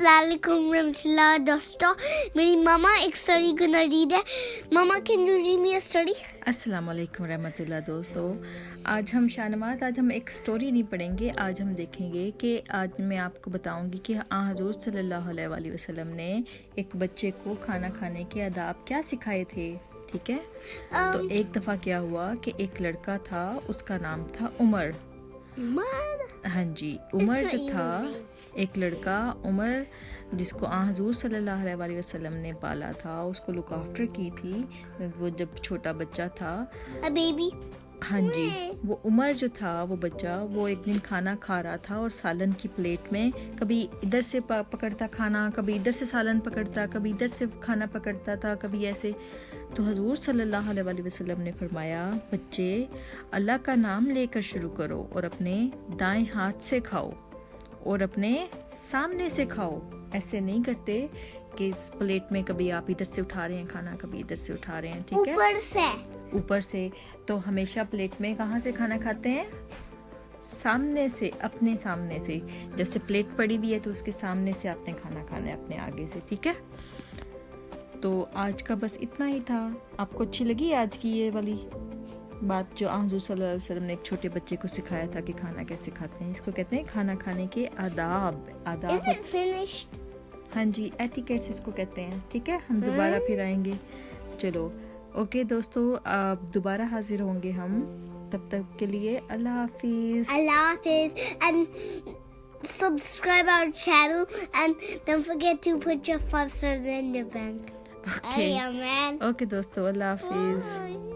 السلام علیکم ورحمۃ اللہ دوستوں. میری ماما ایک اسٹوری گنا ریڈ ہے. Mama can you read me a story? السلام علیکم رحمۃ اللہ دوستو. آج ہم آج ہم ایک سٹوری نہیں پڑھیں گے. آج ہم دیکھیں گے کہ آج میں آپ کو بتاؤں گی کہ حضور صلی اللہ علیہ وآلہ وسلم نے ایک بچے کو کھانا کھانے کے آداب کیا سکھائے تھے. ٹھیک ہے. تو ایک دفعہ کیا ہوا کہ ایک لڑکا تھا, اس کا نام تھا عمر. ہاں جی, عمر جو تھا, ایک لڑکا عمر جس کو حضور صلی اللہ علیہ وآلہ وسلم نے پالا تھا, اس کو لک آفٹر کی تھی وہ جب چھوٹا بچہ تھا. بیبی. ہاں جی, وہ عمر جو تھا وہ بچہ, وہ ایک دن کھانا کھا رہا تھا اور سالن کی پلیٹ میں کبھی ادھر سے پکڑتا کھانا, کبھی ادھر سے سالن پکڑتا, کبھی ادھر سے کھانا پکڑتا تھا, کبھی ایسے. تو حضور صلی اللہ علیہ وآلہ وسلم نے فرمایا, بچے اللہ کا نام لے کر شروع کرو اور اپنے دائیں ہاتھ سے کھاؤ اور اپنے سامنے سے کھاؤ. ایسے نہیں کرتے کہ اس پلیٹ میں کبھی آپ ادھر سے اٹھا رہے ہیں کھانا, کبھی ادھر سے اٹھا رہے ہیں. ٹھیک ہے, اوپر سے. تو ہمیشہ پلیٹ میں کہاں سے کھانا کھاتے ہیں؟ سامنے سے, اپنے سامنے سے. جیسے پلیٹ پڑی ہوئی ہے تو اس کے سامنے سے آپ نے کھانا کھانا ہے, اپنے آگے سے. ٹھیک ہے. تو آج کا بس اتنا ہی تھا. آپ کو اچھی لگی آج کی یہ والی بات جو حضور صلی اللہ علیہ وسلم نے ایک چھوٹے بچے کو سکھایا تھا کہ کھانا کیسے کھاتے ہیں؟ اس کو کہتے ہیں کھانا کھانے کے آداب. ہاں جی, ایٹیکیٹس اس کو کہتے ہیں. ٹھیک ہے, ہم دوبارہ پھر آئیں گے. چلو اوکے دوستو, آپ دوبارہ حاضر ہوں گے ہم. تب تک کے لیے اللہ حافظ. اللہ حافظ. And subscribe our channel and don't forget to put your 5 stars in your bank. Okay man. Okay دوستو, اللہ حافظ. Bye.